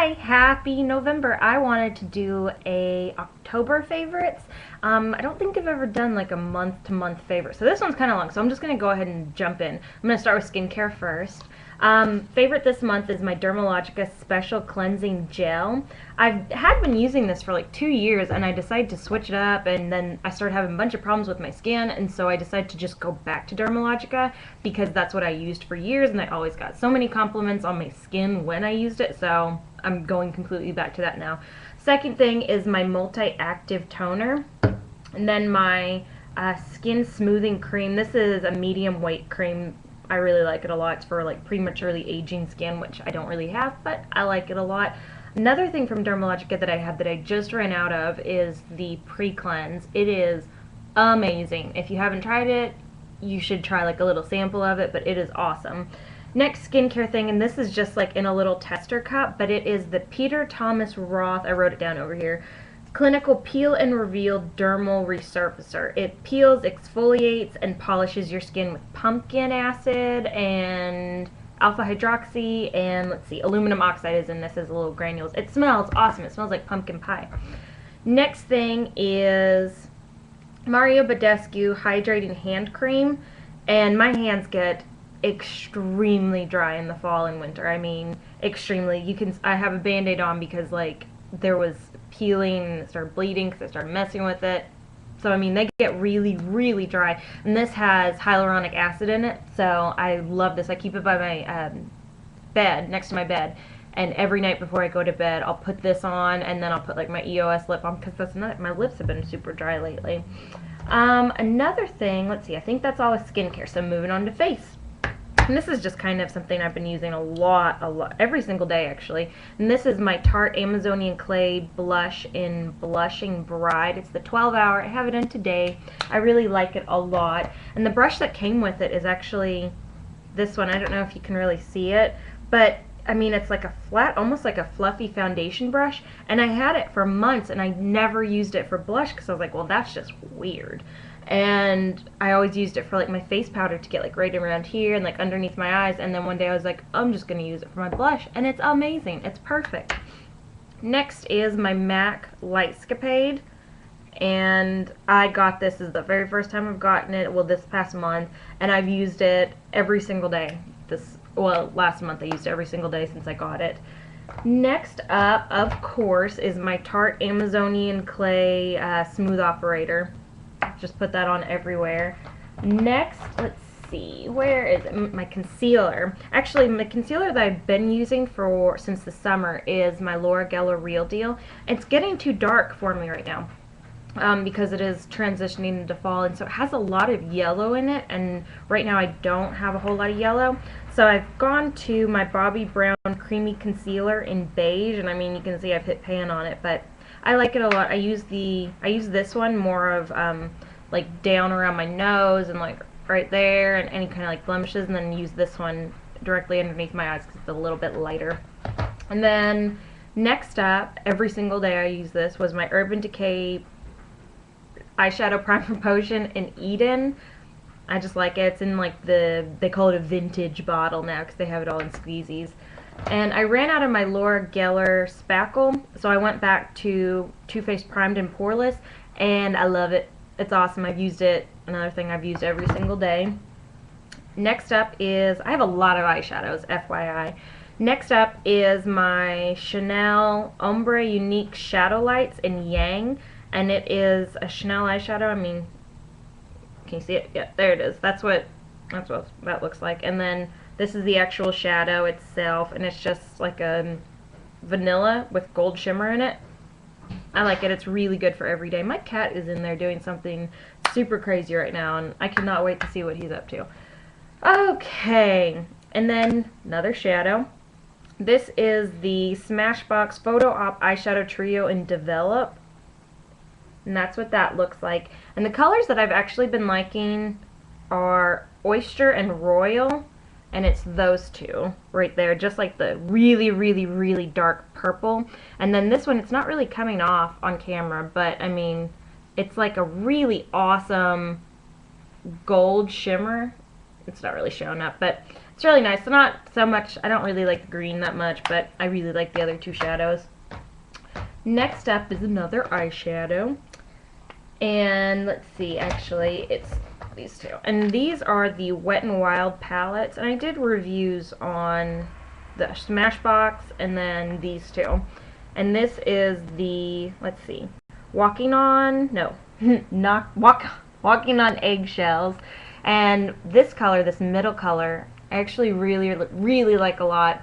Hi, happy November. I wanted to do a October favorites. I don't think I've ever done like a month to month favorite. So this one's kind of long, so I'm just going to go ahead and jump in. I'm going to start with skincare first. Favorite this month is my Dermalogica Special Cleansing Gel. I've been using this for like 2 years and I decided to switch it up, and then I started having a bunch of problems with my skin, and so I decided to just go back to Dermalogica because that's what I used for years and I always got so many compliments on my skin when I used it, so I'm going completely back to that now. Second thing is my multi-active toner, and then my skin smoothing cream. This is a medium weight cream. I really like it a lot. It's for like prematurely aging skin, which I don't really have, but I like it a lot. Another thing from Dermalogica that I have that I just ran out of is the pre-cleanse. It is amazing. If you haven't tried it, you should try like a little sample of it, but it is awesome. Next skincare thing, and this is just like in a little tester cup, but it is the Peter Thomas Roth, I wrote it down over here, Clinical Peel and Reveal Dermal Resurfacer. It peels, exfoliates, and polishes your skin with pumpkin acid and alpha hydroxy, and let's see, aluminum oxide is in this as little granules. It smells awesome. It smells like pumpkin pie. Next thing is Mario Badescu Hydrating Hand Cream, and my hands get extremely dry in the fall and winter. I mean, extremely. I have a band-aid on because like there was peeling and it started bleeding because I started messing with it. So I mean, they get really, really dry, and this has hyaluronic acid in it, so I love this. I keep it by my bed, next to my bed, and every night before I go to bed I'll put this on, and then I'll put like my EOS lip on because that's not, my lips have been super dry lately. Another thing, let's see, I think that's all with skincare, so moving on to face. And this is just kind of something I've been using a lot, every single day actually. And this is my Tarte Amazonian Clay Blush in Blushing Bride. It's the 12-hour. I have it in today. I really like it a lot. And the brush that came with it is actually this one. I don't know if you can really see it, but I mean, it's like a flat, almost like a fluffy foundation brush. And I had it for months and I never used it for blush because I was like, well, that's just weird. And I always used it for like my face powder to get like right around here and like underneath my eyes, and then one day I was like, I'm just gonna use it for my blush, and it's amazing. It's perfect. Next is my MAC Lightscapade, and I got this is the very first time I've gotten it, well, this past month, and I've used it every single day. Last month I used it every single day since I got it. Next up, of course, is my Tarte Amazonian Clay Smooth Operator. Just put that on everywhere. Next, let's see, where is it? My concealer. Actually, my concealer that I've been using since the summer is my Laura Geller Real Deal. It's getting too dark for me right now because it is transitioning into fall, and so it has a lot of yellow in it, and right now I don't have a whole lot of yellow. So I've gone to my Bobbi Brown Creamy Concealer in beige, and I mean, you can see I've hit pan on it, but I like it a lot. I use this one more of like down around my nose and like right there and any kind of like blemishes, and then use this one directly underneath my eyes because it's a little bit lighter. And then next up, every single day I use this, was my Urban Decay eyeshadow primer potion in Eden. I just like it. It's in like they call it a vintage bottle now because they have it all in squeezies. And I ran out of my Laura Geller spackle, so I went back to Too Faced Primed and Poreless, and I love it. It's awesome. I've used it. Another thing I've used every single day. Next up is, I have a lot of eyeshadows, FYI. Next up is my Chanel Ombre Unique Shadow Lights in Yang, and it is a Chanel eyeshadow. I mean, can you see it? Yeah, there it is. That's what that looks like. And then this is the actual shadow itself, and it's just like a vanilla with gold shimmer in it. I like it. It's really good for every day. My cat is in there doing something super crazy right now, and I cannot wait to see what he's up to. Okay, and then another shadow. This is the Smashbox Photo Op Eyeshadow Trio in Develop, and that's what that looks like. And the colors that I've actually been liking are Oyster and Royal, and it's those two right there, just like the really, really, really dark purple. And then this one, it's not really coming off on camera, but I mean, it's like a really awesome gold shimmer. It's not really showing up, but It's really nice. So not so much, I don't really like the green that much, but I really like the other two shadows. Next up is another eyeshadow. And let's see, actually, it's these two. And these are the Wet n Wild palettes. And I did reviews on the Smashbox and then these two. And this is the, let's see, Walking on, no, Walking on Eggshells. And this color, this middle color, I actually really like a lot.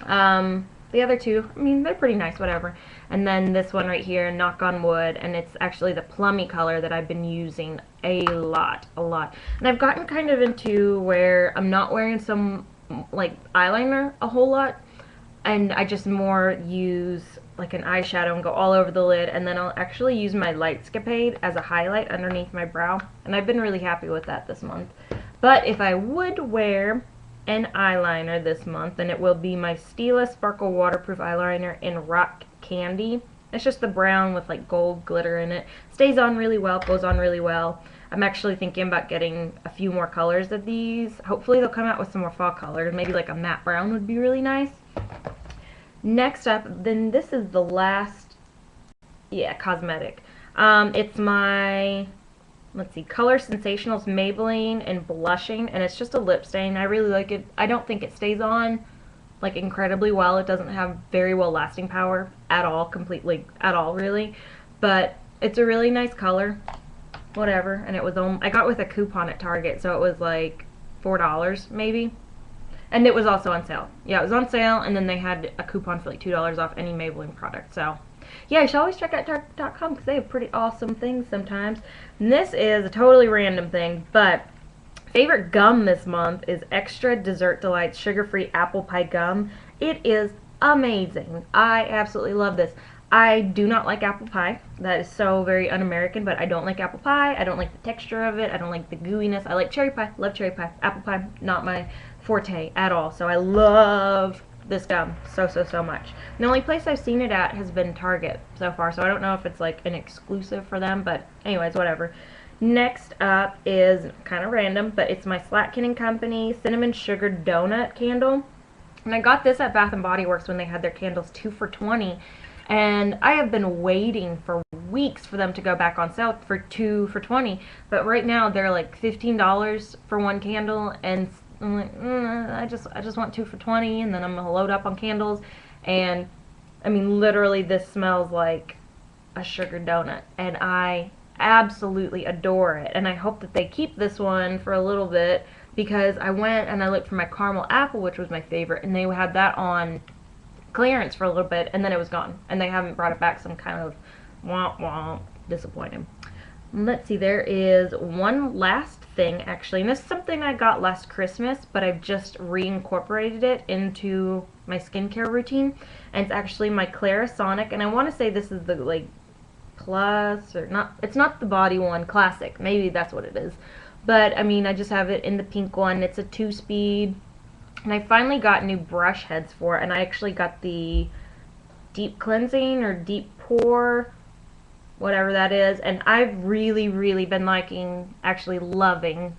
The other two, I mean, they're pretty nice, whatever. And then this one right here, Knock on Wood, and it's actually the plummy color that I've been using a lot. And I've gotten kind of into where I'm not wearing some, like, eyeliner a whole lot, and I just more use, like, an eyeshadow and go all over the lid, and then I'll actually use my Lightscapade as a highlight underneath my brow, and I've been really happy with that this month. But if I would wear an eyeliner this month, and it will be my Stila Sparkle Waterproof Eyeliner in Rock Candy. It's just the brown with like gold glitter in it. Stays on really well, goes on really well. I'm actually thinking about getting a few more colors of these. Hopefully they'll come out with some more fall colors. Maybe like a matte brown would be really nice. Next up, then this is the last, cosmetic. It's my, let's see, Color Sensationals Maybelline and Blushing, and it's just a lip stain. I really like it. I don't think it stays on like incredibly well. It doesn't have very well lasting power at all, completely at all really, but it's a really nice color, whatever. And it was I got with a coupon at Target, so it was like $4 maybe, and it was also on sale. Yeah, it was on sale, and then they had a coupon for like $2 off any Maybelline product. So yeah, you should always check out Target.com because they have pretty awesome things sometimes. And this is a totally random thing, but favorite gum this month is Extra Dessert Delights Sugar-Free Apple Pie Gum. It is amazing. I absolutely love this. I do not like apple pie. That is so very un-American, but I don't like apple pie. I don't like the texture of it. I don't like the gooiness. I like cherry pie. Love cherry pie. Apple pie, not my forte at all. So I love this gum so much. The only place I've seen it at has been Target so far, so I don't know if it's like an exclusive for them, but anyways, whatever. Next up is kind of random, but it's my Slatkin & Company Cinnamon Sugar Donut Candle. And I got this at Bath & Body Works when they had their candles 2 for $20. And I have been waiting for weeks for them to go back on sale for 2 for $20. But right now they're like $15 for one candle, and I'm like, I just want 2 for $20, and then I'm gonna load up on candles. And I mean, literally, this smells like a sugar donut, and I absolutely adore it. And I hope that they keep this one for a little bit, because I went and I looked for my caramel apple, which was my favorite, and they had that on clearance for a little bit, and then it was gone, and they haven't brought it back, so I'm kind of womp disappointed. Let's see, there is one last thing actually, and this is something I got last Christmas, but I've just reincorporated it into my skincare routine, and it's actually my Clarisonic, and I want to say this is the like plus, or not, it's not the body one, classic, maybe that's what it is, but I mean, I just have it in the pink one. It's a 2-speed, and I finally got new brush heads for it, and I actually got the deep cleansing or deep pore, whatever that is, and I've really been liking, actually loving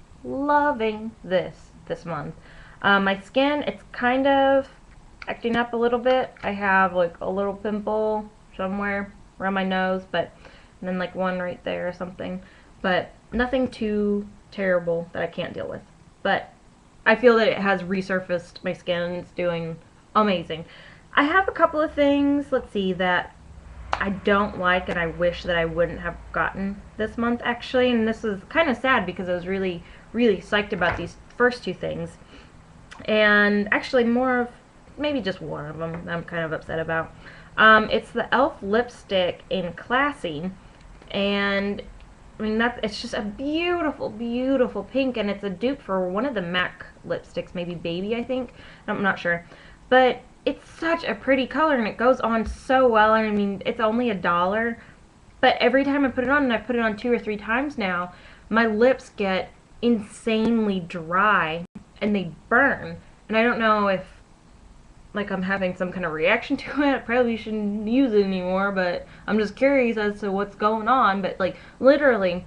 this month. My skin, it's kind of acting up a little bit. I have like a little pimple somewhere around my nose, but and then like one right there or something, but nothing too terrible that I can't deal with. But I feel that it has resurfaced my skin, and it's doing amazing. I have a couple of things, let's see, that I don't like and I wish that I wouldn't have gotten this month actually, and this is kind of sad because I was really psyched about these first two things, and actually more of, maybe just one of them I'm kind of upset about. It's the e.l.f. lipstick in Classy, and I mean, it's just a beautiful pink, and it's a dupe for one of the MAC lipsticks, maybe Baby, I think. I'm not sure. But it's such a pretty color, and it goes on so well. I mean, it's only $1, but every time I put it on, and I've put it on 2 or 3 times now, my lips get insanely dry, and they burn. And I don't know if like I'm having some kind of reaction to it. I probably shouldn't use it anymore, but I'm just curious as to what's going on. But like literally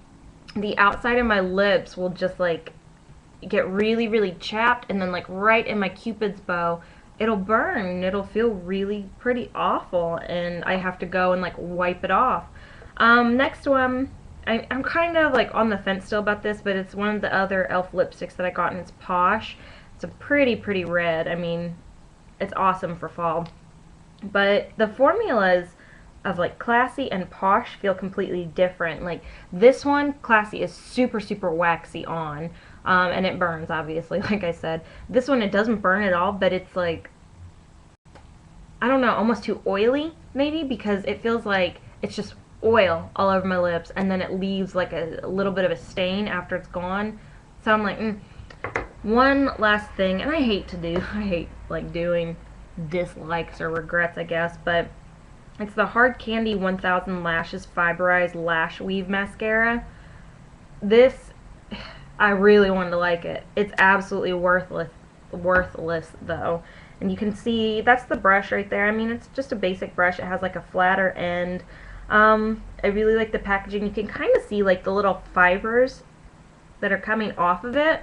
the outside of my lips will just like get really, really chapped, and then like right in my cupid's bow, it'll burn. It'll feel really pretty awful, and I have to go and like wipe it off. Next one, I'm kind of like on the fence still about this, but it's one of the other e.l.f. lipsticks that I got, and it's Posh. It's a pretty red. I mean, it's awesome for fall. But the formulas of like Classy and Posh feel completely different. Like this one, Classy, is super waxy on, and it burns obviously, like I said. This one, it doesn't burn at all, but it's like, I don't know, almost too oily maybe, because it feels like it's just oil all over my lips, and then it leaves like a little bit of a stain after it's gone. So I'm like, One last thing, and I hate like doing dislikes or regrets, I guess, but it's the Hard Candy 1000 Lashes Fiberized Lash Weave Mascara. This, I really wanted to like it. It's absolutely worthless though. And you can see, that's the brush right there. I mean, it's just a basic brush. It has like a flatter end. I really like the packaging. You can kind of see like the little fibers that are coming off of it.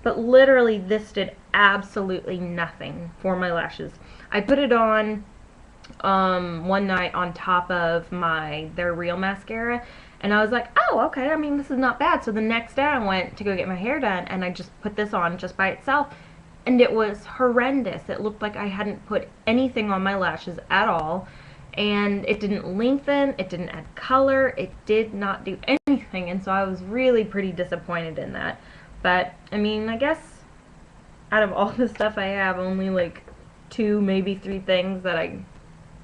But literally, this did absolutely nothing for my lashes. I put it on one night on top of their Real mascara, and I was like, oh, okay, I mean, this is not bad. So the next day I went to go get my hair done, and I just put this on just by itself, and it was horrendous. It looked like I hadn't put anything on my lashes at all, and it didn't lengthen, it didn't add color, it did not do anything, and so I was really pretty disappointed in that. But, I mean, I guess out of all the stuff I have, only like 2, maybe 3 things that I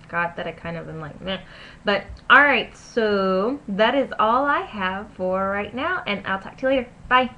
got that I kind of am like, meh. But, alright, so that is all I have for right now, and I'll talk to you later. Bye!